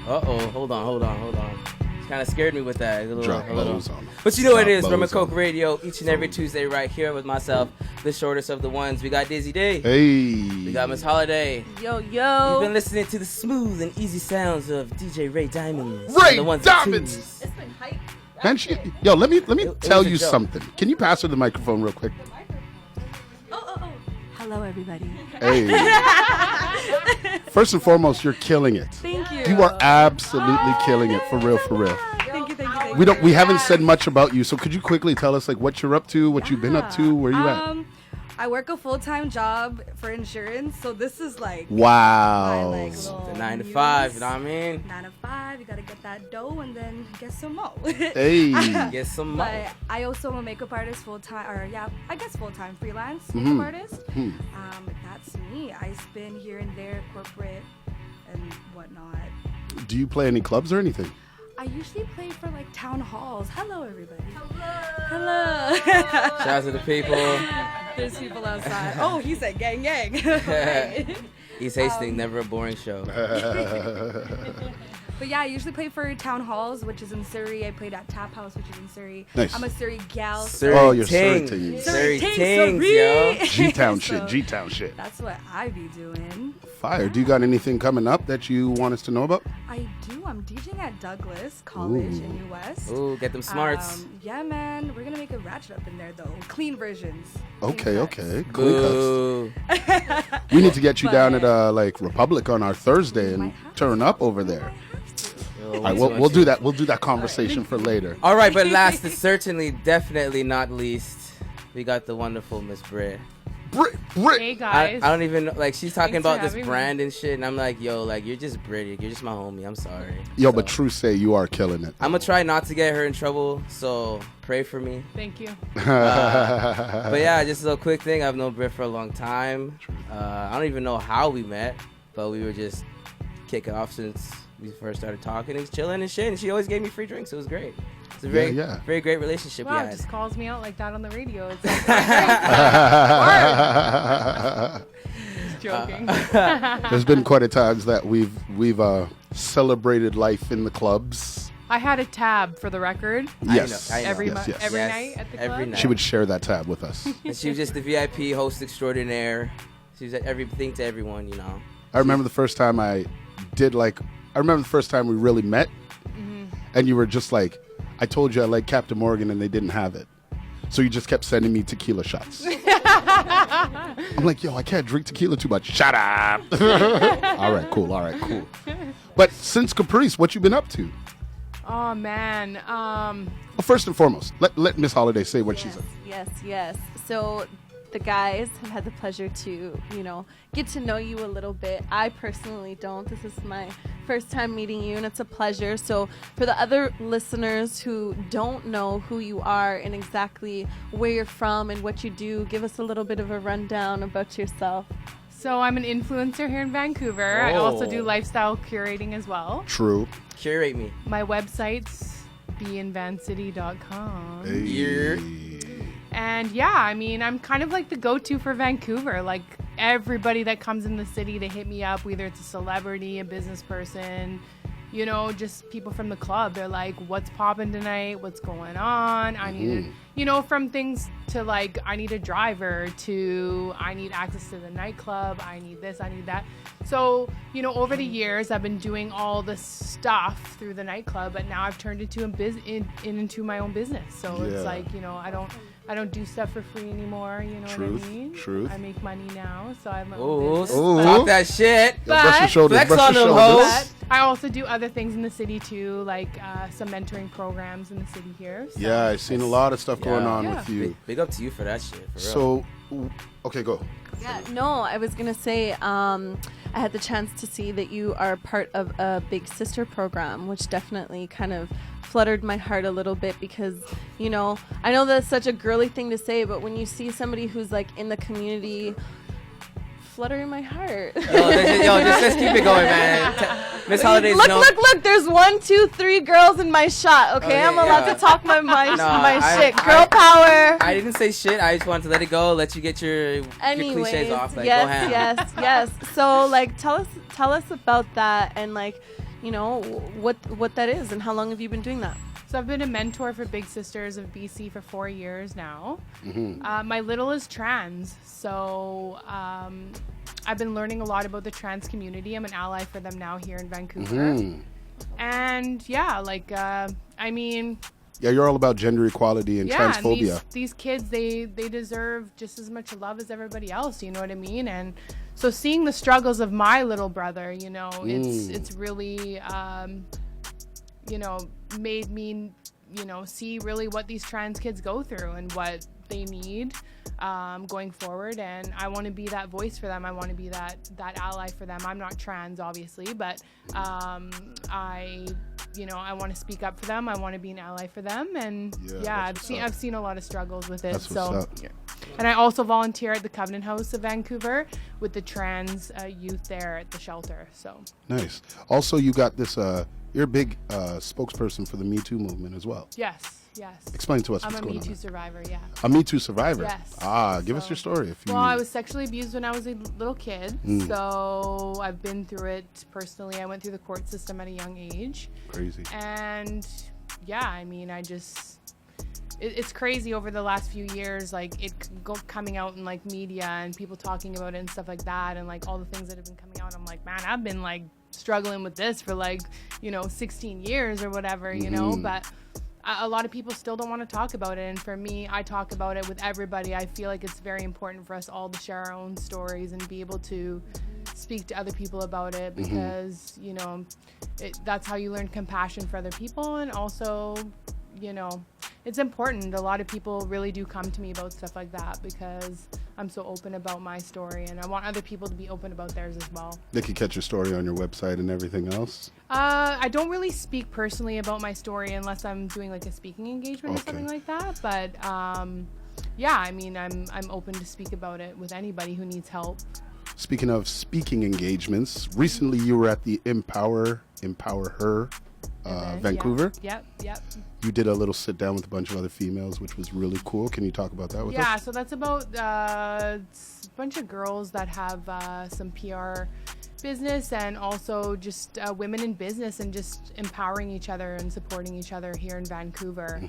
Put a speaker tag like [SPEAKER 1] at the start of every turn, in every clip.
[SPEAKER 1] Hold on. Kind of scared me with that.
[SPEAKER 2] Drop lows on them.
[SPEAKER 1] But you know what it is, Rumncokeradio, each and every Tuesday right here with myself, the shortest of the ones. We got Dizzy Day.
[SPEAKER 2] Hey.
[SPEAKER 1] We got Miss Holiday.
[SPEAKER 3] Yo.
[SPEAKER 1] You've been listening to the smooth and easy sounds of DJ Ray DIMENDZ.
[SPEAKER 2] Ray
[SPEAKER 1] the ones
[SPEAKER 2] DIMENDZ.
[SPEAKER 3] It's been hype.
[SPEAKER 2] Man, yo, let me tell you
[SPEAKER 1] joke.
[SPEAKER 2] something. Can you pass her the microphone real quick?
[SPEAKER 3] Oh. Hello, everybody.
[SPEAKER 2] Hey. First and foremost, you're killing it.
[SPEAKER 3] Thank you.
[SPEAKER 2] You are absolutely killing it, for real.
[SPEAKER 3] Thank you.
[SPEAKER 2] We haven't said much about you, so could you quickly tell us like what you're up to, what you've been up to, where you at?
[SPEAKER 3] I work a full-time job for insurance, so this is like
[SPEAKER 2] Wow.
[SPEAKER 3] my,
[SPEAKER 1] It's a 9 to 5, you know what I mean?
[SPEAKER 3] 9 to 5, you gotta get that dough and then get some more.
[SPEAKER 2] Hey.
[SPEAKER 1] Get some more.
[SPEAKER 3] But I also am a makeup artist full-time, or I guess full-time freelance makeup artist. That's me. I spin here and there, corporate and whatnot.
[SPEAKER 2] Do you play any clubs or anything?
[SPEAKER 3] I usually play for like town halls. Hello, everybody. Hello.
[SPEAKER 1] Shout out to the people.
[SPEAKER 3] There's people outside. Oh, he said gang.
[SPEAKER 1] East Hastings, never a boring show.
[SPEAKER 3] But yeah, I usually play for town halls, which is in Surrey. I played at Tap House, which is in Surrey.
[SPEAKER 2] Nice.
[SPEAKER 3] I'm a Surrey gal.
[SPEAKER 2] Oh, you're Surrey ting.
[SPEAKER 1] Surrey tings, yo.
[SPEAKER 2] G-Town
[SPEAKER 3] So,
[SPEAKER 2] shit, G-Town shit.
[SPEAKER 3] That's what I be doing.
[SPEAKER 2] Fire. Do you got anything coming up that you want us to know about?
[SPEAKER 3] I do. I'm DJing at Douglas College in New West.
[SPEAKER 1] Ooh, get them smarts.
[SPEAKER 3] Yeah, man. We're going to make a ratchet up in there, though. Clean versions.
[SPEAKER 2] Okay. Clean cuts.
[SPEAKER 1] Boo.
[SPEAKER 2] We need to get you down at like Republic on our Thursday and
[SPEAKER 3] Might have
[SPEAKER 2] turn
[SPEAKER 3] to.
[SPEAKER 2] up over there.
[SPEAKER 1] Yo,
[SPEAKER 2] All right, we'll do that. We'll do that conversation for later.
[SPEAKER 1] All right, but last, but certainly, definitely not least, we got the wonderful Miss Britt.
[SPEAKER 2] Britt.
[SPEAKER 4] Hey
[SPEAKER 1] I
[SPEAKER 4] guys.
[SPEAKER 1] don't even, like, she's talking
[SPEAKER 4] Thanks for
[SPEAKER 1] about this
[SPEAKER 4] having me.
[SPEAKER 1] brand and shit, and I'm like, yo, like, you're just Britt. You're just my homie. I'm sorry.
[SPEAKER 2] Yo,
[SPEAKER 1] So,
[SPEAKER 2] but true say you are killing it.
[SPEAKER 1] I'm going to try not to get her in trouble, so pray for me.
[SPEAKER 4] Thank you.
[SPEAKER 1] But yeah, just a little quick thing. I've known Britt for a long time. I don't even know how we met, but we were just kicking off since we first started talking and chilling and shit, and she always gave me free drinks. It was great. It's a very, very great relationship we
[SPEAKER 4] Wow,
[SPEAKER 1] had.
[SPEAKER 4] just calls me out like that on the radio. It's like, joking.
[SPEAKER 2] There's been quite a times that we've celebrated life in the clubs.
[SPEAKER 4] I had a tab for the record
[SPEAKER 2] Yes.
[SPEAKER 1] I know.
[SPEAKER 4] every
[SPEAKER 2] Yes, yes.
[SPEAKER 4] every
[SPEAKER 1] Yes,
[SPEAKER 4] night at the club.
[SPEAKER 1] every night.
[SPEAKER 2] She would share that tab with us.
[SPEAKER 1] And she was just the VIP host extraordinaire. She was at everything to everyone, you know.
[SPEAKER 2] I remember the first time we really met, and you were just like, I told you I like Captain Morgan and they didn't have it. So you just kept sending me tequila shots. I'm like, yo, I can't drink tequila too much. Shut up. All right, cool. But since Caprice, what you been up to?
[SPEAKER 4] Oh man.
[SPEAKER 2] Well, first and foremost, let Miss Holiday say what she said.
[SPEAKER 3] Yes. So the guys have had the pleasure to, get to know you a little bit. I personally don't. This is my first time meeting you, and it's a pleasure. So for the other listeners who don't know who you are and exactly where you're from and what you do, give us a little bit of a rundown about yourself.
[SPEAKER 4] So I'm an influencer here in Vancouver. I also do lifestyle curating as well.
[SPEAKER 2] True.
[SPEAKER 1] Curate me.
[SPEAKER 4] My website's DIMENDZ.com.
[SPEAKER 1] Yeah.
[SPEAKER 4] And yeah, I mean, I'm kind of like the go-to for Vancouver. Like everybody that comes in the city, they hit me up, whether it's a celebrity, a business person, just people from the club. They're like, what's popping tonight? What's going on? I need, from things to like, I need a driver to I need access to the nightclub. I need this, I need that. So, over the years, I've been doing all this stuff through the nightclub, but now I've turned it into my own business. So it's like, I don't do stuff for free anymore. You know what I mean?
[SPEAKER 2] Truth.
[SPEAKER 4] I make money now, so I have my
[SPEAKER 1] Ooh,
[SPEAKER 4] own business.
[SPEAKER 1] talk that shit.
[SPEAKER 2] Yo, brush your shoulders.
[SPEAKER 1] Flex
[SPEAKER 2] Brush
[SPEAKER 1] on
[SPEAKER 2] your
[SPEAKER 1] them
[SPEAKER 2] shoulders.
[SPEAKER 1] hoes.
[SPEAKER 4] I also do other things in the city too, like some mentoring programs in the city here. So.
[SPEAKER 2] Yeah, I've seen a lot of stuff going on with you.
[SPEAKER 1] Big up to you for that shit. For real.
[SPEAKER 2] So, okay, go.
[SPEAKER 3] Yeah, no, I was going to say I had the chance to see that you are part of a Big Sister program, which definitely kind of fluttered my heart a little bit because, I know that's such a girly thing to say, but when you see somebody who's like in the community fluttering my heart.
[SPEAKER 1] Yo, just keep it going, man. Miss Holiday's
[SPEAKER 3] Look, there's 1, 2, 3 girls in my shot, okay? I'm allowed to talk my shit. Girl power.
[SPEAKER 1] I didn't say shit. I just wanted to let it go, let you get your cliches off. Like, go ham.
[SPEAKER 3] Yes. So, like, tell us about that and, like, you know, what that is and how long have you been doing that?
[SPEAKER 4] So I've been a mentor for Big Sisters of BC for 4 years now. My little is trans, so I've been learning a lot about the trans community. I'm an ally for them now here in Vancouver. And yeah, like, I mean...
[SPEAKER 2] Yeah, you're all about gender equality and transphobia.
[SPEAKER 4] And these kids, they deserve just as much love as everybody else, you know what I mean? And so seeing the struggles of my little brother, you know, it's really, you know, made me, you know, see really what these trans kids go through and what they need going forward. And I want to be that voice for them. I want to be that ally for them. I'm not trans, obviously, but you know, I want to speak up for them. I want to be an ally for them. And I've seen a lot of struggles with it.
[SPEAKER 2] That's what's up.
[SPEAKER 4] And I also volunteer at the Covenant House of Vancouver with the trans youth there at the shelter. So
[SPEAKER 2] nice. Also, you got this. You're a big spokesperson for the Me Too movement as well.
[SPEAKER 4] Yes.
[SPEAKER 2] Explain to us
[SPEAKER 4] I'm
[SPEAKER 2] what's
[SPEAKER 4] a
[SPEAKER 2] going
[SPEAKER 4] Me
[SPEAKER 2] on.
[SPEAKER 4] Too survivor, yeah.
[SPEAKER 2] A Me Too survivor?
[SPEAKER 4] Yes.
[SPEAKER 2] Give us your story.
[SPEAKER 4] Well, I was sexually abused when I was a little kid, so I've been through it personally. I went through the court system at a young age.
[SPEAKER 2] Crazy.
[SPEAKER 4] And yeah, I mean, it's crazy over the last few years, like it coming out in like media and people talking about it and stuff like that, and like all the things that have been coming out. I'm like, man, I've been like struggling with this for like, you know, 16 years or whatever, you know, but a lot of people still don't want to talk about it. And for me, I talk about it with everybody. I feel like it's very important for us all to share our own stories and be able to speak to other people about it, because, you know, that's how you learn compassion for other people. And also, you know, it's important. A lot of people really do come to me about stuff like that because I'm so open about my story, and I want other people to be open about theirs as well.
[SPEAKER 2] They can catch your story on your website and everything else?
[SPEAKER 4] I don't really speak personally about my story unless I'm doing like a speaking engagement or something like that. But yeah, I mean, I'm open to speak about it with anybody who needs help.
[SPEAKER 2] Speaking of speaking engagements, recently you were at the Empower Her Vancouver.
[SPEAKER 4] Yep.
[SPEAKER 2] You did a little sit down with a bunch of other females, which was really cool. Can you talk about that with us?
[SPEAKER 4] Yeah, so that's about a bunch of girls that have some PR business, and also just women in business, and just empowering each other and supporting each other here in Vancouver.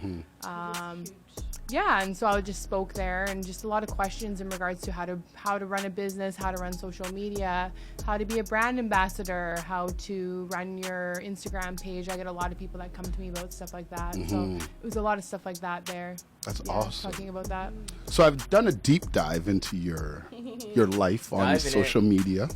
[SPEAKER 4] Yeah, and so I just spoke there, and just a lot of questions in regards to how to run a business, how to run social media, how to be a brand ambassador, how to run your Instagram page. I get a lot of people that come to me about stuff like that. So it was a lot of stuff like that there.
[SPEAKER 2] That's awesome.
[SPEAKER 4] Talking about that.
[SPEAKER 2] So I've done a deep dive into your life on social media.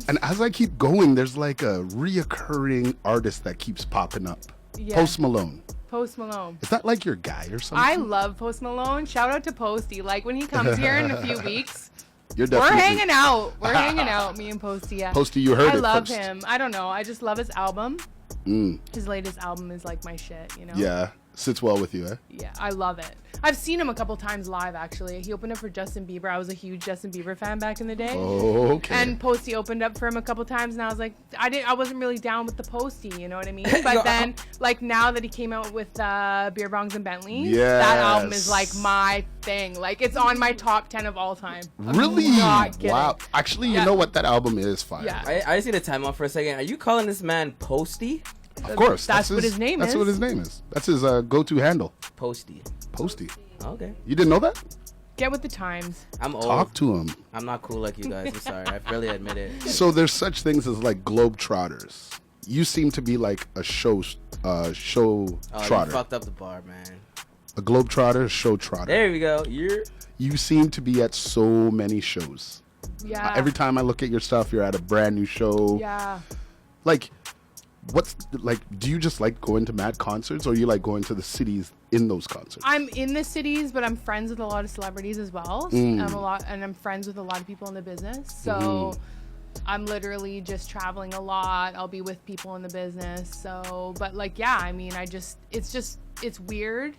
[SPEAKER 2] And as I keep going, there's like a reoccurring artist that keeps popping up.
[SPEAKER 4] Yeah.
[SPEAKER 2] Post Malone.
[SPEAKER 4] Post Malone.
[SPEAKER 2] Is that like your guy or something?
[SPEAKER 4] I love Post Malone. Shout out to Posty. Like when he comes here in a few weeks,
[SPEAKER 2] We're
[SPEAKER 4] hanging out. We're hanging out, me and Posty. Yeah.
[SPEAKER 2] Posty, you heard it
[SPEAKER 4] I love
[SPEAKER 2] first.
[SPEAKER 4] him. I don't know. I just love his album. His latest album is like my shit, you know?
[SPEAKER 2] Yeah. Sits well with you, eh?
[SPEAKER 4] Yeah, I love it. I've seen him a couple times live, actually. He opened up for Justin Bieber. I was a huge Justin Bieber fan back in the day.
[SPEAKER 2] Oh, okay.
[SPEAKER 4] And Posty opened up for him a couple times, and I was like, I wasn't really down with the Posty, you know what I mean? But then, like, now that he came out with Beer Bongs and Bentleys, that album is like my thing. Like, it's on my top 10 of all time.
[SPEAKER 2] Really?
[SPEAKER 4] Not kidding.
[SPEAKER 2] Wow. Actually, you know what? That album is fire.
[SPEAKER 4] Yeah.
[SPEAKER 1] I just need to time out for a second. Are you calling this man Posty?
[SPEAKER 2] Of course.
[SPEAKER 4] That's what his name is.
[SPEAKER 2] That's what his name is. That's his go-to handle.
[SPEAKER 1] Posty.
[SPEAKER 2] Posty.
[SPEAKER 1] Okay.
[SPEAKER 2] You didn't know that?
[SPEAKER 4] Get with the times.
[SPEAKER 1] I'm old.
[SPEAKER 2] Talk to him.
[SPEAKER 1] I'm not cool like you guys. I'm sorry. I really admit it.
[SPEAKER 2] So there's such things as like globetrotters. You seem to be like a show
[SPEAKER 1] Oh,
[SPEAKER 2] trotter.
[SPEAKER 1] you fucked up the bar, man.
[SPEAKER 2] A globetrotter, show trotter.
[SPEAKER 1] There we go.
[SPEAKER 2] You seem to be at so many shows.
[SPEAKER 4] Yeah.
[SPEAKER 2] Every time I look at your stuff, you're at a brand new show.
[SPEAKER 4] Yeah.
[SPEAKER 2] Like, do you just like going to mad concerts, or you like going to the cities in those concerts?
[SPEAKER 4] I'm in the cities, but I'm friends with a lot of celebrities as well. I'm friends with a lot of people in the business. So I'm literally just traveling a lot. I'll be with people in the business. So, but like, yeah, I mean, it's weird.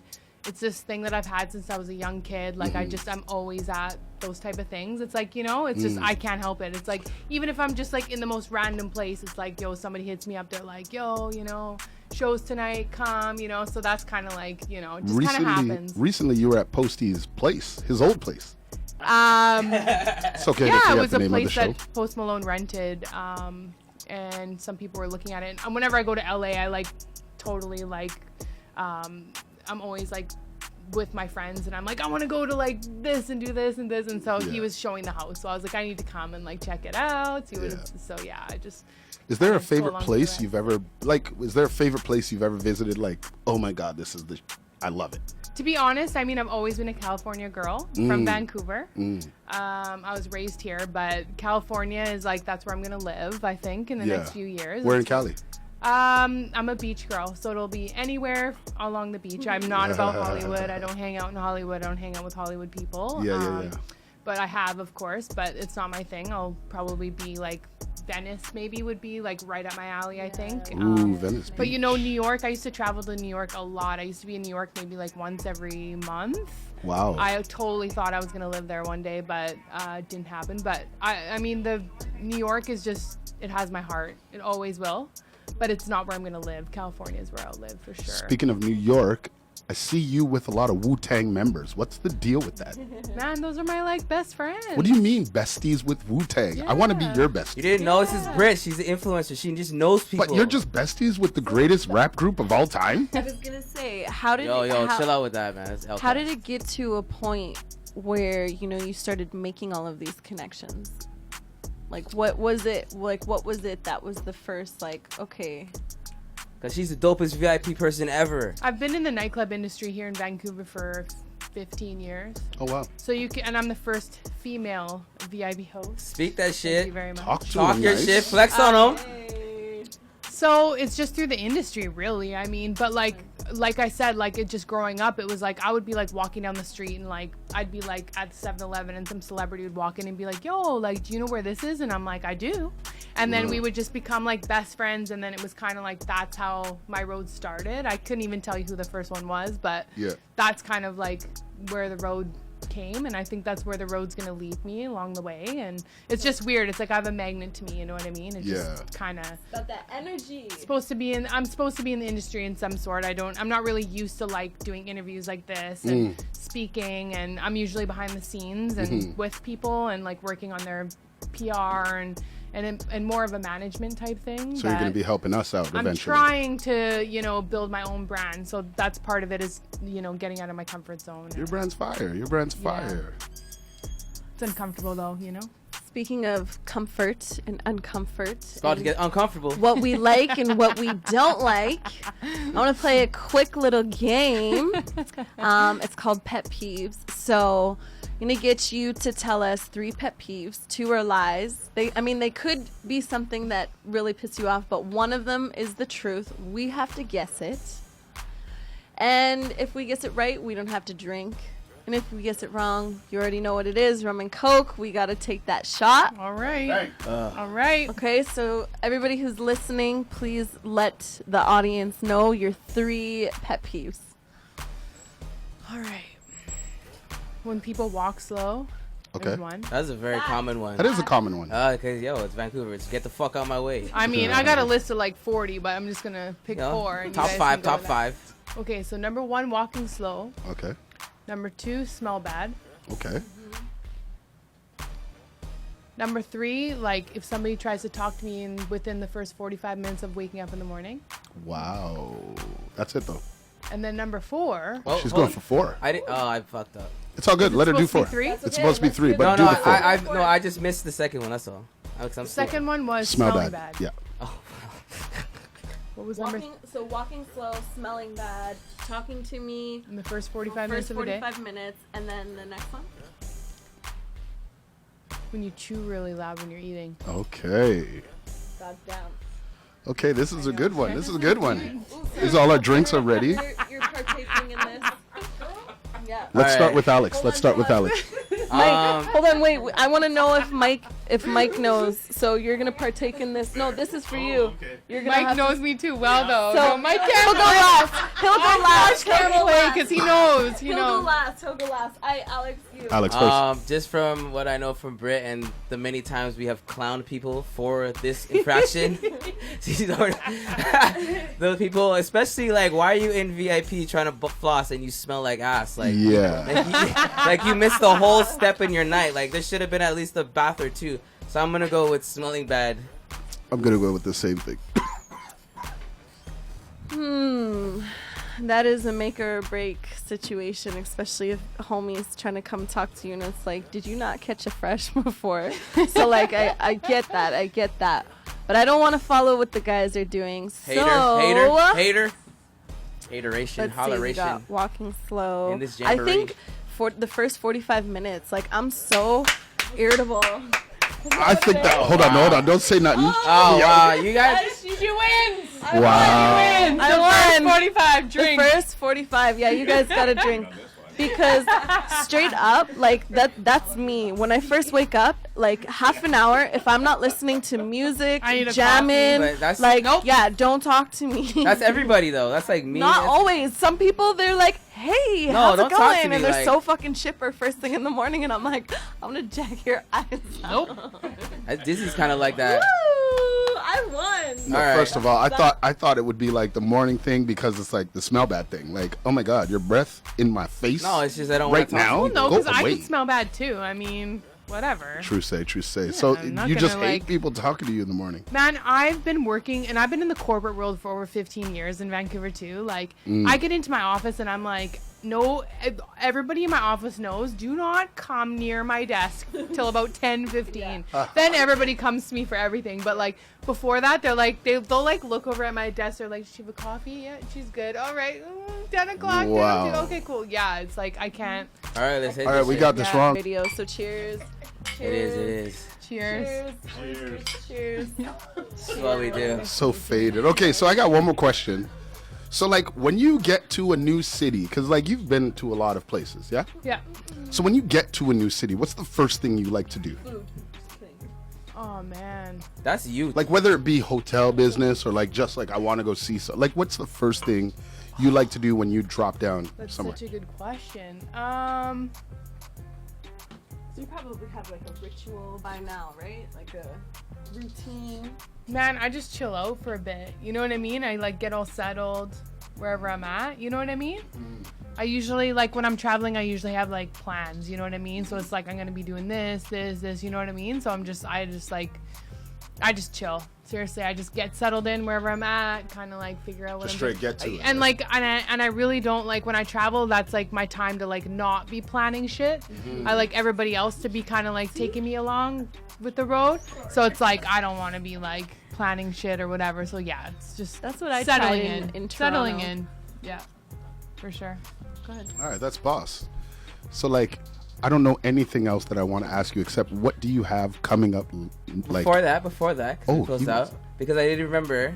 [SPEAKER 4] It's this thing that I've had since I was a young kid. Like, I'm always at those type of things. It's like, you know, it's just, I can't help it. It's like, even if I'm just like in the most random place, it's like, yo, somebody hits me up. They're like, yo, you know, shows tonight, come, you know. So that's kind of like, you know, it just kind of happens.
[SPEAKER 2] Recently, you were at Posty's place, his old place.
[SPEAKER 4] It's
[SPEAKER 2] okay.
[SPEAKER 4] Yeah,
[SPEAKER 2] to
[SPEAKER 4] it was
[SPEAKER 2] the
[SPEAKER 4] a
[SPEAKER 2] name
[SPEAKER 4] place
[SPEAKER 2] of the show.
[SPEAKER 4] that Post Malone rented and some people were looking at it. And whenever I go to LA, I like totally like I'm always like with my friends, and I'm like, I want to go to like this and do this and this, and so he was showing the house, so I was like, I need to come and like check it out, see what it's, so yeah, I just.
[SPEAKER 2] Is there a favorite place you've ever is there a favorite place you've ever visited, like, oh my god, this is I love it?
[SPEAKER 4] To be honest, I mean, I've always been a California girl from Vancouver. I was raised here, but California is like, that's where I'm gonna live, I think, in the next few years.
[SPEAKER 2] Where in Cali?
[SPEAKER 4] I'm a beach girl, so it'll be anywhere along the beach. I'm not about Hollywood. I don't hang out in Hollywood. I don't hang out with Hollywood people. But I have, of course, but it's not my thing. I'll probably be like Venice, maybe would be like right up my alley, I think.
[SPEAKER 2] Ooh, Venice Beach.
[SPEAKER 4] But you know, New York, I used to travel to New York a lot. I used to be in New York maybe like once every month.
[SPEAKER 2] Wow.
[SPEAKER 4] I totally thought I was going to live there one day, but it didn't happen. But I mean, the New York is just, it has my heart. It always will. But it's not where I'm going to live. California is where I'll live for sure.
[SPEAKER 2] Speaking of New York, I see you with a lot of Wu-Tang members. What's the deal with that?
[SPEAKER 4] Man, those are my like best friends.
[SPEAKER 2] What do you mean besties with Wu-Tang? I want to be your bestie.
[SPEAKER 1] You didn't know this is Britt. She's an influencer. She just knows people.
[SPEAKER 2] But you're just besties with the greatest rap group of all time?
[SPEAKER 3] I was gonna say, how did
[SPEAKER 1] chill out with that, man. That's
[SPEAKER 3] how did it get to a point where, you know, you started making all of these connections? Like, what was it that was the first, like, okay.
[SPEAKER 1] Because she's the dopest VIP person ever.
[SPEAKER 4] I've been in the nightclub industry here in Vancouver for 15 years.
[SPEAKER 2] Oh, wow.
[SPEAKER 4] So you can, and I'm the first female VIP host.
[SPEAKER 1] Speak that shit.
[SPEAKER 4] Thank you very much.
[SPEAKER 2] Talk
[SPEAKER 1] your
[SPEAKER 2] nice.
[SPEAKER 1] shit. Flex on them.
[SPEAKER 4] So it's just through the industry, really. I mean, but like I said, like it just growing up, it was like I would be like walking down the street and like I'd be like at 7-Eleven and some celebrity would walk in and be like, yo, like, do you know where this is? And I'm like, I do. And then we would just become like best friends. And then it was kind of like, that's how my road started. I couldn't even tell you who the first one was, but that's kind of like where the road came, and I think that's where the road's gonna lead me along the way. And it's just weird, it's like I have a magnet to me, you know what I mean? It's just kind of
[SPEAKER 3] about that energy.
[SPEAKER 4] I'm supposed to be in the industry in some sort. I'm not really used to like doing interviews like this and speaking, and I'm usually behind the scenes and with people and like working on their PR and more of a management type thing.
[SPEAKER 2] So you're going to be helping us out eventually.
[SPEAKER 4] I'm trying to, you know, build my own brand. So that's part of it is, you know, getting out of my comfort zone.
[SPEAKER 2] Your brand's fire. Your brand's fire.
[SPEAKER 4] It's uncomfortable though, you know?
[SPEAKER 3] Speaking of comfort and uncomfort.
[SPEAKER 1] It's about to get uncomfortable.
[SPEAKER 3] What we like and what we don't like. I want to play a quick little game. It's called Pet Peeves. So I'm going to get you to tell us 3 pet peeves. 2 are lies. They could be something that really piss you off, but one of them is the truth. We have to guess it. And if we guess it right, we don't have to drink. And if we guess it wrong, you already know what it is. Rum and Coke. We got to take that shot.
[SPEAKER 4] All right. All right.
[SPEAKER 3] Okay, so everybody who's listening, please let the audience know your 3 pet peeves.
[SPEAKER 4] All right. When people walk slow.
[SPEAKER 2] Okay.
[SPEAKER 4] One.
[SPEAKER 1] That's a very common one.
[SPEAKER 2] That is a common one.
[SPEAKER 1] Because, it's Vancouver. It's get the fuck out of my way.
[SPEAKER 4] I mean, I got a list of like 40, but I'm just going to pick 4. And
[SPEAKER 1] top 5.
[SPEAKER 4] Okay, so number 1, walking slow.
[SPEAKER 2] Okay.
[SPEAKER 4] Number 2, smell bad.
[SPEAKER 2] Okay.
[SPEAKER 4] Number 3, like if somebody tries to talk to me within the first 45 minutes of waking up in the morning.
[SPEAKER 2] Wow. That's it though.
[SPEAKER 4] And then number 4.
[SPEAKER 2] She's going for 4.
[SPEAKER 1] I fucked up.
[SPEAKER 2] It's all good. Let her do 4. It's supposed to be 3, but do the 4.
[SPEAKER 1] I just missed the second one. That's all.
[SPEAKER 4] The second one was
[SPEAKER 2] smell
[SPEAKER 4] smelling
[SPEAKER 2] bad.
[SPEAKER 4] bad.
[SPEAKER 2] Yeah.
[SPEAKER 1] Oh.
[SPEAKER 3] What was walking, so walking slow, smelling bad, talking to me
[SPEAKER 4] in the first 45 minutes of the day.
[SPEAKER 3] 45 minutes, and then the next one.
[SPEAKER 4] When you chew really loud when you're eating.
[SPEAKER 2] Okay.
[SPEAKER 3] God damn.
[SPEAKER 2] Okay, this is a good one. This is a good one. Is all our drinks are ready?
[SPEAKER 3] You're partaking in this. Yeah.
[SPEAKER 2] Let's start with Alex. Let's start with Alex.
[SPEAKER 3] Mike, hold on, wait. I want to know if Mike knows. So you're gonna partake in this. No, this is for you. You're gonna
[SPEAKER 4] Mike knows me too well, though.
[SPEAKER 3] So
[SPEAKER 4] no, Mike can't
[SPEAKER 3] he'll go last. He'll go last.
[SPEAKER 4] Can't play because he knows. He'll
[SPEAKER 3] go last. He'll go last. Alex, you.
[SPEAKER 2] Alex first.
[SPEAKER 1] Just from what I know from Britt and the many times we have clowned people for this infraction, those people, especially like, why are you in VIP trying to floss and you smell like ass? Like, like you missed the whole step in your night. Like there should have been at least a bath or 2. So I'm gonna go with smelling bad.
[SPEAKER 2] I'm gonna go with the same thing.
[SPEAKER 3] That is a make or break situation, especially if homie's trying to come talk to you and it's like, did you not catch a fresh before? So like, I get that. But I don't want to follow what the guys are doing.
[SPEAKER 1] Hateration,
[SPEAKER 3] Let's see, we
[SPEAKER 1] holleration.
[SPEAKER 3] got walking slow.
[SPEAKER 1] In this
[SPEAKER 3] I
[SPEAKER 1] jamboree.
[SPEAKER 3] think for the first 45 minutes, like I'm so irritable.
[SPEAKER 2] I think that. Hold on. Don't say nothing.
[SPEAKER 1] Oh, wow. You guys.
[SPEAKER 4] She wins.
[SPEAKER 2] Wow.
[SPEAKER 4] You win.
[SPEAKER 3] I
[SPEAKER 4] The
[SPEAKER 3] won.
[SPEAKER 4] first 45 drink.
[SPEAKER 3] The first 45, yeah, you guys gotta drink. Because straight up, like that's me. When I first wake up, like half an hour, if I'm not listening to music,
[SPEAKER 4] I need a
[SPEAKER 3] jamming,
[SPEAKER 1] coffee. But that's-
[SPEAKER 3] like,
[SPEAKER 4] Nope.
[SPEAKER 3] yeah, don't talk to me.
[SPEAKER 1] That's everybody, though. That's like me.
[SPEAKER 3] Not
[SPEAKER 1] That's-
[SPEAKER 3] always. Some people, they're like, hey,
[SPEAKER 1] No,
[SPEAKER 3] how's
[SPEAKER 1] don't
[SPEAKER 3] it
[SPEAKER 1] talk
[SPEAKER 3] going?
[SPEAKER 1] to me,
[SPEAKER 3] And they're
[SPEAKER 1] like-
[SPEAKER 3] so fucking chipper first thing in the morning, and I'm like, I'm gonna jack your eyes out.
[SPEAKER 4] Nope.
[SPEAKER 1] Dizzy's kind of like that.
[SPEAKER 3] Woo! I won.
[SPEAKER 2] No,
[SPEAKER 1] All right.
[SPEAKER 2] first of all, I thought it would be like the morning thing because it's like the smell bad thing. Like, oh my God, your breath in my face.
[SPEAKER 1] No, it's just I don't
[SPEAKER 2] right
[SPEAKER 1] want to talk.
[SPEAKER 2] now.
[SPEAKER 4] Well, no,
[SPEAKER 2] Go
[SPEAKER 4] because I
[SPEAKER 2] away.
[SPEAKER 4] can smell bad too. I mean, whatever.
[SPEAKER 2] True say. So
[SPEAKER 4] I'm not
[SPEAKER 2] you just
[SPEAKER 4] gonna,
[SPEAKER 2] hate
[SPEAKER 4] like-
[SPEAKER 2] people talking to you in the morning.
[SPEAKER 4] Man, I've been working and I've been in the corporate world for over 15 years in Vancouver too. Like, I get into my office and I'm like, no, everybody in my office knows, do not come near my desk till about 10:15. Then everybody comes to me for everything. But like before that, they're like, they'll like look over at my desk. They're like, does she have a coffee? Yeah, she's good. All right, 10 o'clock.
[SPEAKER 2] Wow.
[SPEAKER 4] 10, okay, cool. Yeah, it's like I can't.
[SPEAKER 1] All right, let's hit
[SPEAKER 2] All right,
[SPEAKER 1] this
[SPEAKER 2] we
[SPEAKER 1] shit.
[SPEAKER 2] got this wrong.
[SPEAKER 3] Radio. So cheers.
[SPEAKER 1] It is.
[SPEAKER 4] Cheers.
[SPEAKER 3] Cheers.
[SPEAKER 1] That's what we do.
[SPEAKER 2] So faded. Okay, so I got one more question. So like when you get to a new city, because like you've been to a lot of places, yeah?
[SPEAKER 4] Yeah.
[SPEAKER 2] So when you get to a new city, what's the first thing you like to do?
[SPEAKER 4] Oh man.
[SPEAKER 1] That's you.
[SPEAKER 2] Like whether it be hotel business or like just like I want to go see so like what's the first thing you like to do when you drop down
[SPEAKER 4] That's
[SPEAKER 2] somewhere?
[SPEAKER 4] such a good question.
[SPEAKER 3] So you probably have like a ritual by now, right? Like a routine.
[SPEAKER 4] Man, I just chill out for a bit. You know what I mean? I like get all settled wherever I'm at. You know what I mean? I usually like when I'm traveling, I usually have like plans. You know what I mean? So it's like I'm gonna be doing this. You know what I mean? So I just chill. Seriously, I just get settled in wherever I'm at. Kind of like figure out what
[SPEAKER 2] Just
[SPEAKER 4] I'm doing.
[SPEAKER 2] straight get to it.
[SPEAKER 4] And like, and I really don't like when I travel. That's like my time to like not be planning shit. I like everybody else to be kind of like taking me along with the road. So it's like I don't want to be like planning shit or whatever. So yeah, it's just
[SPEAKER 3] That's what I
[SPEAKER 4] settling
[SPEAKER 3] tried in
[SPEAKER 4] settling
[SPEAKER 3] Toronto.
[SPEAKER 4] in. Yeah, for sure. Go ahead.
[SPEAKER 2] All right, that's boss. So like I don't know anything else that I want to ask you except what do you have coming up like
[SPEAKER 1] Before that, 'cause
[SPEAKER 2] Oh,
[SPEAKER 1] we closed
[SPEAKER 2] you-
[SPEAKER 1] out, because I didn't remember.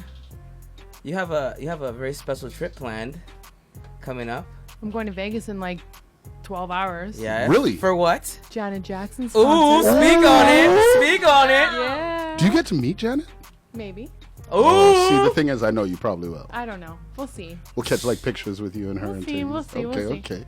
[SPEAKER 1] You have a very special trip planned coming up.
[SPEAKER 4] I'm going to Vegas in like 12 hours.
[SPEAKER 1] Yeah.
[SPEAKER 2] Really?
[SPEAKER 1] For what?
[SPEAKER 4] Janet Jackson.
[SPEAKER 1] Ooh,
[SPEAKER 4] sponsor.
[SPEAKER 1] speak on it. Speak on it.
[SPEAKER 4] Yeah.
[SPEAKER 2] Do you get to meet Janet?
[SPEAKER 4] Maybe.
[SPEAKER 2] Oh, see,
[SPEAKER 1] Ooh.
[SPEAKER 2] the thing is, I know you probably will.
[SPEAKER 4] I don't know. We'll see.
[SPEAKER 2] We'll catch like pictures with you and her.
[SPEAKER 4] We'll
[SPEAKER 2] and
[SPEAKER 4] see,
[SPEAKER 2] things.
[SPEAKER 4] we'll see,
[SPEAKER 2] Okay,
[SPEAKER 4] we'll see.
[SPEAKER 2] okay.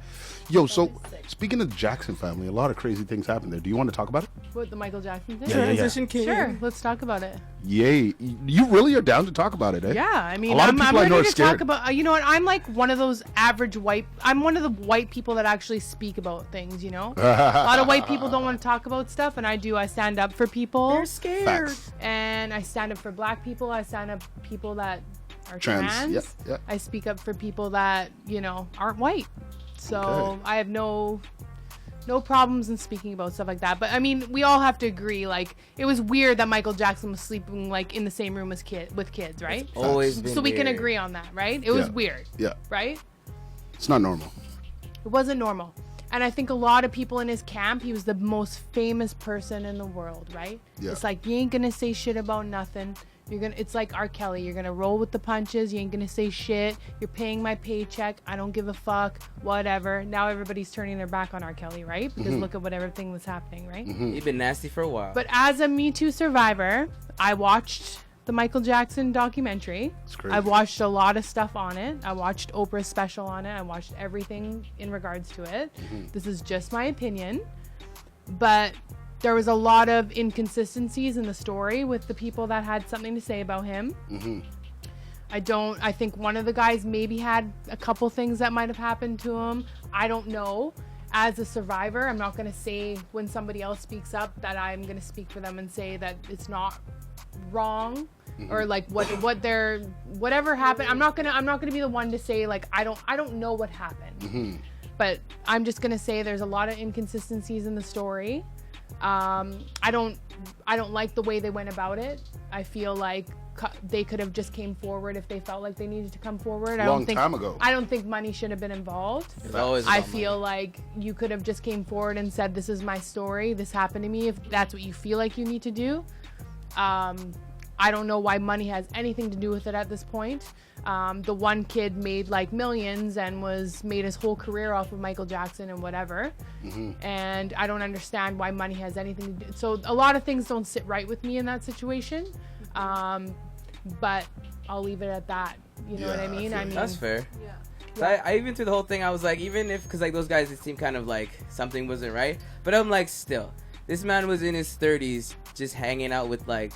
[SPEAKER 2] Yo, so speaking of the Jackson family, a lot of crazy things happen there. Do you want to talk about it?
[SPEAKER 4] What the Michael Jackson thing?
[SPEAKER 2] Yeah.
[SPEAKER 1] Transition king.
[SPEAKER 4] Sure. Let's talk about it.
[SPEAKER 2] Yay! You really are down to talk about it, eh?
[SPEAKER 4] Yeah, I mean,
[SPEAKER 2] A lot of
[SPEAKER 4] I'm
[SPEAKER 2] people I know
[SPEAKER 4] ready
[SPEAKER 2] are
[SPEAKER 4] to talk
[SPEAKER 2] scared.
[SPEAKER 4] about. You know what? I'm like one of those average white. I'm one of the white people that actually speak about things. You know, a lot of white people don't want to talk about stuff, and I do. I stand up for people,
[SPEAKER 1] They're scared.
[SPEAKER 2] Facts.
[SPEAKER 4] and I stand up for Black people. I stand up for people that are
[SPEAKER 2] Trans,
[SPEAKER 4] trans.
[SPEAKER 2] yeah.
[SPEAKER 4] I speak up for people that aren't white. So
[SPEAKER 2] Okay.
[SPEAKER 4] I have no problems in speaking about stuff like that. But I mean, we all have to agree. Like, it was weird that Michael Jackson was sleeping like in the same room as with kids, right?
[SPEAKER 1] Always been
[SPEAKER 4] So we can
[SPEAKER 1] weird.
[SPEAKER 4] agree on that, right? It was
[SPEAKER 2] Yeah.
[SPEAKER 4] weird,
[SPEAKER 2] Yeah,
[SPEAKER 4] right?
[SPEAKER 2] it's not normal.
[SPEAKER 4] It wasn't normal. And I think a lot of people in his camp, he was the most famous person in the world, right?
[SPEAKER 2] Yeah.
[SPEAKER 4] It's like, you ain't gonna say shit about nothing. It's like R. Kelly. You're gonna roll with the punches. You ain't gonna say shit. You're paying my paycheck. I don't give a fuck. Whatever. Now everybody's turning their back on R. Kelly, right? Because look at what everything was happening, right?
[SPEAKER 1] You've been nasty for a while.
[SPEAKER 4] But as a Me Too survivor, I watched the Michael Jackson documentary.
[SPEAKER 2] It's crazy.
[SPEAKER 4] I've watched a lot of stuff on it. I watched Oprah's special on it. I watched everything in regards to it. This is just my opinion. But there was a lot of inconsistencies in the story with the people that had something to say about him. I think one of the guys maybe had a couple things that might have happened to him. I don't know. As a survivor, I'm not going to say when somebody else speaks up that I'm going to speak for them and say that it's not wrong or like whatever happened. I'm not gonna be the one to say like I don't know what happened. But I'm just gonna say there's a lot of inconsistencies in the story. I don't like the way they went about it. I feel like they could have just came forward if they felt like they needed to come forward.
[SPEAKER 2] Long time ago.
[SPEAKER 4] I don't think money should have been involved.
[SPEAKER 1] It's always
[SPEAKER 4] I
[SPEAKER 1] about
[SPEAKER 4] feel
[SPEAKER 1] money.
[SPEAKER 4] like you could have just came forward and said, this is my story. This happened to me. If that's what you feel like you need to do. I don't know why money has anything to do with it at this point. The one kid made like millions and made his whole career off of Michael Jackson and whatever. And I don't understand why money has anything to do. So a lot of things don't sit right with me in that situation. But I'll leave it at that. You know what I mean?
[SPEAKER 1] That's fair.
[SPEAKER 3] Yeah.
[SPEAKER 1] So I even through the whole thing, I was like, even if, because like those guys, it seemed kind of like something wasn't right. But I'm like, still, this man was in his 30s just hanging out with like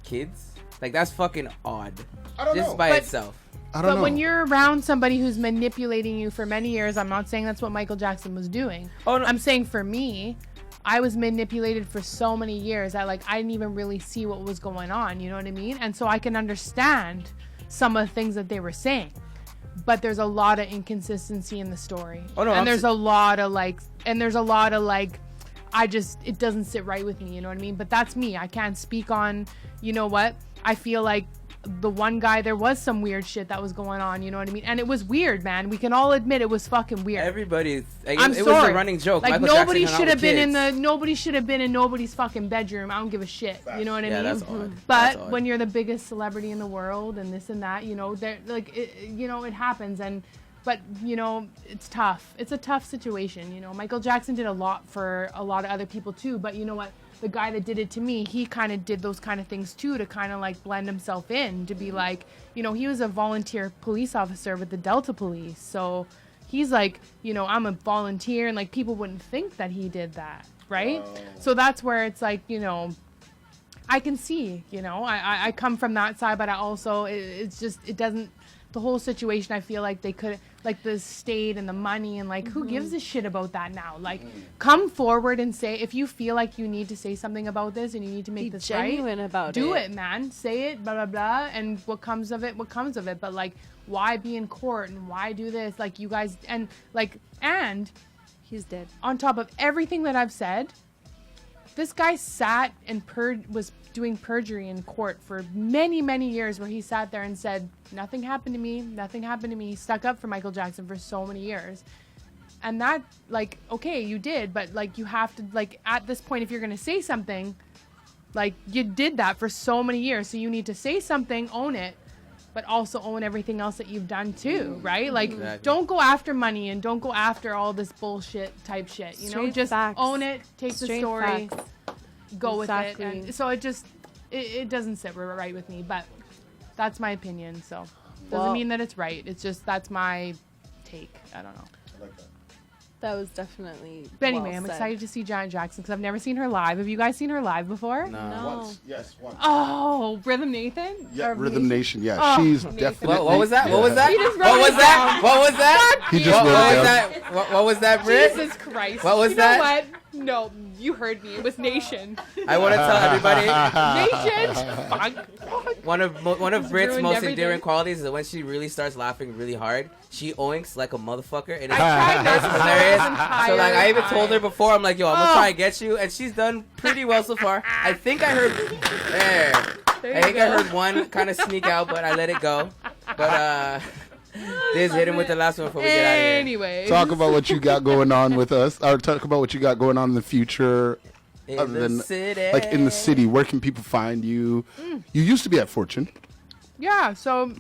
[SPEAKER 1] kids. Like, that's fucking odd.
[SPEAKER 2] I don't
[SPEAKER 1] just
[SPEAKER 2] know.
[SPEAKER 1] by
[SPEAKER 4] But-
[SPEAKER 1] itself.
[SPEAKER 2] I don't know.
[SPEAKER 4] But when you're around somebody who's manipulating you for many years, I'm not saying that's what Michael Jackson was doing.
[SPEAKER 1] Oh, no.
[SPEAKER 4] I'm saying for me, I was manipulated for so many years that like I didn't even really see what was going on, you know what I mean? And so I can understand some of the things that they were saying. But there's a lot of inconsistency in the story.
[SPEAKER 1] Oh, no,
[SPEAKER 4] and
[SPEAKER 1] I'm
[SPEAKER 4] there's a lot of like it doesn't sit right with me, you know what I mean? But that's me. I can't speak on, you know what? I feel like the one guy, there was some weird shit that was going on, you know what I mean? And it was weird, man. We can all admit it was fucking weird.
[SPEAKER 1] Everybody, like,
[SPEAKER 4] I'm
[SPEAKER 1] it
[SPEAKER 4] sorry.
[SPEAKER 1] was a running joke.
[SPEAKER 4] Like
[SPEAKER 1] Michael
[SPEAKER 4] nobody
[SPEAKER 1] Jackson
[SPEAKER 4] should
[SPEAKER 1] hung out
[SPEAKER 4] have been
[SPEAKER 1] with
[SPEAKER 4] nobody should have been in nobody's fucking bedroom. I don't give a shit. You know what I
[SPEAKER 1] Yeah,
[SPEAKER 4] mean?
[SPEAKER 1] that's odd.
[SPEAKER 4] But
[SPEAKER 1] That's odd.
[SPEAKER 4] when you're the biggest celebrity in the world and this and that, you know, there like it happens but you know, it's tough. It's a tough situation, you know. Michael Jackson did a lot for a lot of other people too, but you know what? The guy that did it to me, he kind of did those kind of things too to kind of like blend himself in, to be like, you know, he was a volunteer police officer with the Delta Police. So he's like, you know, I'm a volunteer, and like people wouldn't think that he did that, right? So that's where it's like, you know, I can see, you know, I come from that side, but I also, it's just, it doesn't, the whole situation, I feel like they could, like the state and the money and like, who gives a shit about that now? Like, come forward and say, if you feel like you need to say something about this and you need to make
[SPEAKER 3] Be
[SPEAKER 4] this
[SPEAKER 3] genuine
[SPEAKER 4] right,
[SPEAKER 3] about
[SPEAKER 4] do
[SPEAKER 3] it.
[SPEAKER 4] it, man. Say it, blah, blah, blah. And what comes of it, what comes of it. But like, why be in court and why do this? Like, you guys, and like, and
[SPEAKER 3] He's dead.
[SPEAKER 4] on top of everything that I've said, this guy sat and was doing perjury in court for many, many years, where he sat there and said, nothing happened to me, nothing happened to me. He stuck up for Michael Jackson for so many years. And that, like, okay, you did, but like, you have to, like, at this point, if you're going to say something, like, you did that for so many years, so you need to say something, own it, but also own everything else that you've done too, right? Like,
[SPEAKER 1] Exactly.
[SPEAKER 4] don't go after money and don't go after all this bullshit type shit, you know?
[SPEAKER 3] Straight
[SPEAKER 4] Just
[SPEAKER 3] facts.
[SPEAKER 4] own it, take the
[SPEAKER 3] Straight
[SPEAKER 4] story,
[SPEAKER 3] facts.
[SPEAKER 4] go
[SPEAKER 3] Exactly.
[SPEAKER 4] with it. And so it just, it doesn't sit right with me, but that's my opinion, so. Doesn't
[SPEAKER 3] Well-
[SPEAKER 4] mean that it's right. It's just, that's my take. I don't know.
[SPEAKER 3] That was definitely.
[SPEAKER 4] But anyway,
[SPEAKER 3] well
[SPEAKER 4] I'm
[SPEAKER 3] said.
[SPEAKER 4] excited to see Janet Jackson because I've never seen her live. Have you guys seen her live before?
[SPEAKER 1] No.
[SPEAKER 3] No.
[SPEAKER 2] Once. Yes, once.
[SPEAKER 4] Oh, Rhythm Nathan?
[SPEAKER 2] Yeah,
[SPEAKER 4] Or
[SPEAKER 2] Rhythm Nation. Yeah,
[SPEAKER 4] Oh,
[SPEAKER 2] she's
[SPEAKER 4] Nathan.
[SPEAKER 2] definitely.
[SPEAKER 1] What was that? What was that?
[SPEAKER 4] He just
[SPEAKER 1] What
[SPEAKER 4] wrote
[SPEAKER 1] was
[SPEAKER 4] it
[SPEAKER 1] that?
[SPEAKER 4] down.
[SPEAKER 1] What was that?
[SPEAKER 2] He just
[SPEAKER 1] What
[SPEAKER 2] wrote it
[SPEAKER 1] was
[SPEAKER 2] down.
[SPEAKER 1] that? What was that, Britt?
[SPEAKER 4] Jesus Christ.
[SPEAKER 1] What was
[SPEAKER 4] you
[SPEAKER 1] that?
[SPEAKER 4] know what? No, you heard me. It was Nation.
[SPEAKER 1] I want to tell everybody
[SPEAKER 4] Nation? Fuck.
[SPEAKER 1] one of Britt's
[SPEAKER 4] ruined
[SPEAKER 1] most
[SPEAKER 4] everything.
[SPEAKER 1] endearing qualities is that when she really starts laughing really hard, she oinks like a motherfucker, and
[SPEAKER 4] I
[SPEAKER 1] it's
[SPEAKER 4] tried not to
[SPEAKER 1] hilarious.
[SPEAKER 4] this entire
[SPEAKER 1] So like I even told her
[SPEAKER 4] time.
[SPEAKER 1] before, I'm like, yo, I'm gonna
[SPEAKER 4] Oh.
[SPEAKER 1] try and get you, and she's done pretty well so far. I think I heard
[SPEAKER 4] There
[SPEAKER 1] I
[SPEAKER 4] you
[SPEAKER 1] think I
[SPEAKER 4] go.
[SPEAKER 1] heard one kind of sneak out, but I let it go. But Diz hit him with the last one before we get out of here.
[SPEAKER 4] Anyway.
[SPEAKER 2] Talk about what you got going on with us, or talk about what you got going on in the future.
[SPEAKER 1] In
[SPEAKER 2] Other
[SPEAKER 1] the
[SPEAKER 2] than,
[SPEAKER 1] city.
[SPEAKER 2] like in the city, where can people find you? You used to be at Fortune.
[SPEAKER 4] Yeah, so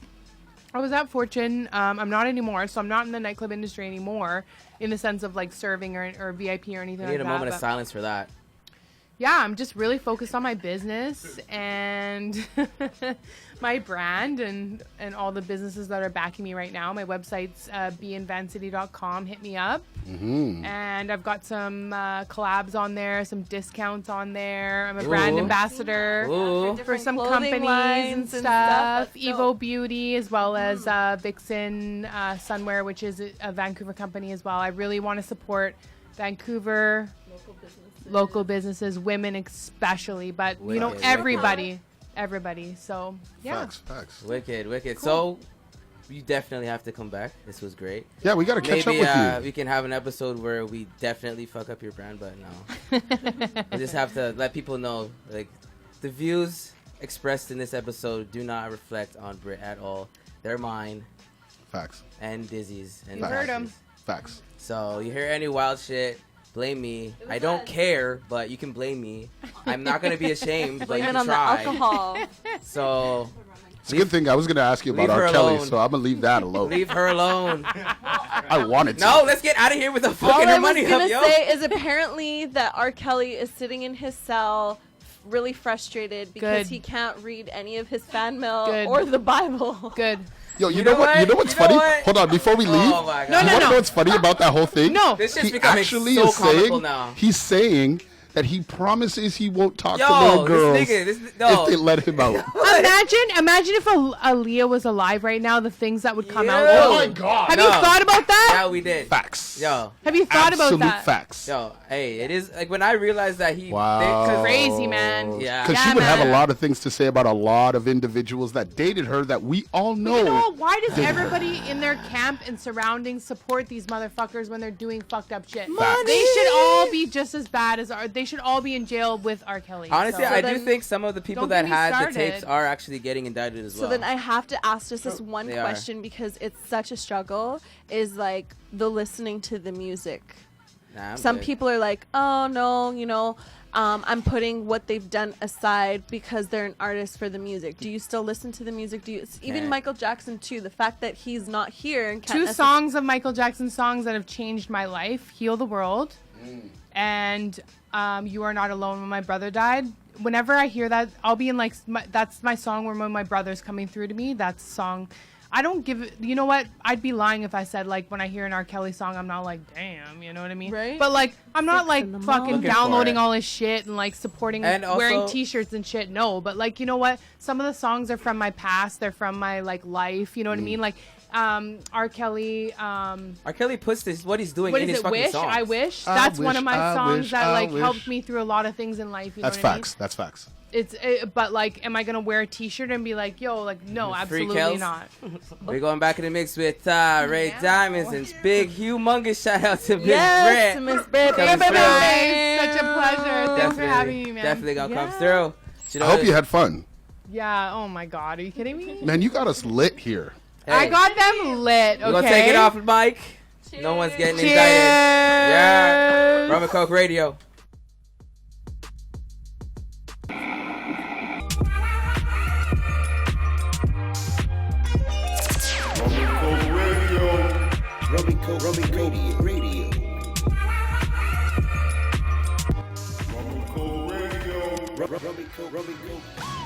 [SPEAKER 4] I was at Fortune. I'm not anymore, so I'm not in the nightclub industry anymore in the sense of like serving or VIP or anything
[SPEAKER 1] We need
[SPEAKER 4] like
[SPEAKER 1] a
[SPEAKER 4] that.
[SPEAKER 1] moment of
[SPEAKER 4] but-
[SPEAKER 1] silence for that.
[SPEAKER 4] Yeah, I'm just really focused on my business and my brand and all the businesses that are backing me right now. My website's BRITTINVANCITY.com. Hit me up. And I've got some collabs on there, some discounts on there. I'm a brand
[SPEAKER 1] Ooh.
[SPEAKER 4] ambassador
[SPEAKER 1] Ooh.
[SPEAKER 4] for
[SPEAKER 3] Different
[SPEAKER 4] some
[SPEAKER 3] clothing
[SPEAKER 4] companies
[SPEAKER 3] lines
[SPEAKER 4] and
[SPEAKER 3] and
[SPEAKER 4] stuff.
[SPEAKER 3] stuff. That's
[SPEAKER 4] Evo
[SPEAKER 3] dope.
[SPEAKER 4] Beauty, as well as Vixen Sunwear, which is a Vancouver company as well. I really want to support Vancouver local businesses, women especially, but you know,
[SPEAKER 1] Wicked,
[SPEAKER 4] everybody, everybody. So yeah.
[SPEAKER 2] Facts.
[SPEAKER 1] Wicked.
[SPEAKER 4] Cool.
[SPEAKER 1] So you definitely have to come back. This was great.
[SPEAKER 2] Yeah, we gotta catch
[SPEAKER 1] Maybe
[SPEAKER 2] up with you.
[SPEAKER 1] we can have an episode where we definitely fuck up your brand, but no. I just have to let people know, like, the views expressed in this episode do not reflect on Brit at all. They're mine
[SPEAKER 2] Facts.
[SPEAKER 1] and Dizzy's. And
[SPEAKER 4] You heard 'em.
[SPEAKER 1] Max's.
[SPEAKER 2] Facts.
[SPEAKER 1] So you hear any wild shit, blame me. I don't care, but you can blame me. I'm not gonna be ashamed, but
[SPEAKER 3] Blame
[SPEAKER 1] you
[SPEAKER 3] it
[SPEAKER 1] can
[SPEAKER 3] on the
[SPEAKER 1] try.
[SPEAKER 3] alcohol.
[SPEAKER 1] So
[SPEAKER 2] It's a good thing I was gonna ask you about
[SPEAKER 1] leave her
[SPEAKER 2] R. Kelly,
[SPEAKER 1] alone.
[SPEAKER 2] so I'm gonna leave that alone.
[SPEAKER 1] leave her alone.
[SPEAKER 2] I wanted to.
[SPEAKER 1] No, let's get out of here with the
[SPEAKER 3] All
[SPEAKER 1] fucking
[SPEAKER 3] I
[SPEAKER 1] her
[SPEAKER 3] was
[SPEAKER 1] money
[SPEAKER 3] gonna
[SPEAKER 1] up, yo.
[SPEAKER 3] say is apparently that R. Kelly is sitting in his cell, really frustrated because
[SPEAKER 4] Good.
[SPEAKER 3] he can't read any of his fan mail
[SPEAKER 4] Good.
[SPEAKER 3] or the Bible.
[SPEAKER 4] Good.
[SPEAKER 2] Yo, you
[SPEAKER 1] You
[SPEAKER 2] know
[SPEAKER 1] know
[SPEAKER 2] what?
[SPEAKER 1] what?
[SPEAKER 2] You know what's
[SPEAKER 1] You know
[SPEAKER 2] funny?
[SPEAKER 1] what?
[SPEAKER 2] Hold on, before we leave.
[SPEAKER 1] Oh my god.
[SPEAKER 2] You want to know what's funny about that whole thing?
[SPEAKER 4] No.
[SPEAKER 1] This shit's
[SPEAKER 2] He
[SPEAKER 1] becoming
[SPEAKER 2] actually
[SPEAKER 1] so
[SPEAKER 2] is
[SPEAKER 1] comical
[SPEAKER 2] saying
[SPEAKER 1] now.
[SPEAKER 2] he's saying that he promises he won't talk to
[SPEAKER 1] Yo,
[SPEAKER 2] no girls
[SPEAKER 1] this nigga, no.
[SPEAKER 2] if they let him out.
[SPEAKER 4] Imagine if Aaliyah was alive right now, the things that would come out.
[SPEAKER 1] Yeah.
[SPEAKER 2] Oh my God.
[SPEAKER 4] Have
[SPEAKER 1] No.
[SPEAKER 4] you thought about that?
[SPEAKER 1] Yeah, we did.
[SPEAKER 2] Facts.
[SPEAKER 1] Yo,
[SPEAKER 4] Have you thought
[SPEAKER 2] Absolute
[SPEAKER 4] about that?
[SPEAKER 2] facts.
[SPEAKER 1] yo, hey, it is like when I realized that he.
[SPEAKER 2] Wow.
[SPEAKER 4] Crazy, man.
[SPEAKER 1] Yeah.
[SPEAKER 2] Because she
[SPEAKER 4] Yeah,
[SPEAKER 2] would have a
[SPEAKER 4] man.
[SPEAKER 2] lot of things to say about a lot of individuals that dated her that we all know.
[SPEAKER 4] You know, why does everybody in their camp and surroundings support these motherfuckers when they're doing fucked up shit?
[SPEAKER 2] Money!
[SPEAKER 4] They should all be just as bad as they should all be in jail with R. Kelly.
[SPEAKER 1] Honestly,
[SPEAKER 4] So
[SPEAKER 1] I do
[SPEAKER 3] then-
[SPEAKER 1] think some of the people
[SPEAKER 4] Don't
[SPEAKER 1] that
[SPEAKER 4] get me
[SPEAKER 1] had the
[SPEAKER 4] started.
[SPEAKER 1] tapes are actually getting indicted as
[SPEAKER 3] So
[SPEAKER 1] well.
[SPEAKER 3] then I have to ask just this one
[SPEAKER 1] They are.
[SPEAKER 3] question because it's such a struggle, is like the listening to the music.
[SPEAKER 1] Nah, I'm
[SPEAKER 3] Some
[SPEAKER 1] good.
[SPEAKER 3] people are like, oh no, you know, I'm putting what they've done aside because they're an artist for the music. Do you still listen to the music? Do you even
[SPEAKER 1] Nah.
[SPEAKER 3] Michael Jackson too? The fact that he's not here and can't
[SPEAKER 4] Two
[SPEAKER 3] necess-
[SPEAKER 4] songs of Michael Jackson songs that have changed my life: "Heal the World" and "You Are Not Alone." When my brother died, whenever I hear that, I'll be in like that's my song where when my brother's coming through to me. That's a song. I don't give it. You know what? I'd be lying if I said like when I hear an R. Kelly song, I'm not like, damn. You know what I mean?
[SPEAKER 3] Right.
[SPEAKER 4] But like, I'm not
[SPEAKER 3] 6
[SPEAKER 4] like
[SPEAKER 3] in the
[SPEAKER 4] fucking
[SPEAKER 3] morning.
[SPEAKER 1] Looking for
[SPEAKER 4] downloading
[SPEAKER 1] it.
[SPEAKER 4] all his shit and like supporting,
[SPEAKER 1] And also-
[SPEAKER 4] wearing T-shirts and shit. No, but like, you know what? Some of the songs are from my past. They're from my like life. You know what I mean? Like, R. Kelly.
[SPEAKER 1] R. Kelly puts this what he's doing
[SPEAKER 4] What
[SPEAKER 1] in
[SPEAKER 4] is
[SPEAKER 1] his
[SPEAKER 4] it?
[SPEAKER 1] fucking
[SPEAKER 4] Wish.
[SPEAKER 1] songs.
[SPEAKER 4] I wish.
[SPEAKER 2] I
[SPEAKER 4] That's one
[SPEAKER 2] wish,
[SPEAKER 4] of my
[SPEAKER 2] I
[SPEAKER 4] songs
[SPEAKER 2] wish,
[SPEAKER 4] that
[SPEAKER 2] I
[SPEAKER 4] like
[SPEAKER 2] wish.
[SPEAKER 4] helped me through a lot of things in life. You
[SPEAKER 2] That's
[SPEAKER 4] know what
[SPEAKER 2] facts. That's facts.
[SPEAKER 4] I mean? But like, am I gonna wear a T-shirt and be like, yo, like, no,
[SPEAKER 1] Free
[SPEAKER 4] absolutely
[SPEAKER 1] Kels?
[SPEAKER 4] not.
[SPEAKER 1] We're going back in the mix with Ray
[SPEAKER 4] Yeah.
[SPEAKER 1] Diamonds and big, humongous shout out to Miss
[SPEAKER 3] Yes,
[SPEAKER 1] Britt.
[SPEAKER 3] Miss Britt.
[SPEAKER 1] Coming through.
[SPEAKER 4] Such a pleasure. Thanks for having me, man.
[SPEAKER 1] Definitely gonna come
[SPEAKER 3] Yeah.
[SPEAKER 1] through. You know,
[SPEAKER 2] I hope you had fun.
[SPEAKER 4] Yeah. Oh my God. Are you kidding me?
[SPEAKER 2] Man, you got us lit here.
[SPEAKER 1] hey,
[SPEAKER 4] I got them lit. Okay.
[SPEAKER 1] We're gonna take it off the mic. No one's getting
[SPEAKER 4] Cheers.
[SPEAKER 1] indicted. Yeah. Rumncokeradio.
[SPEAKER 5] Rumncokeradio Radio. Rumncokeradio.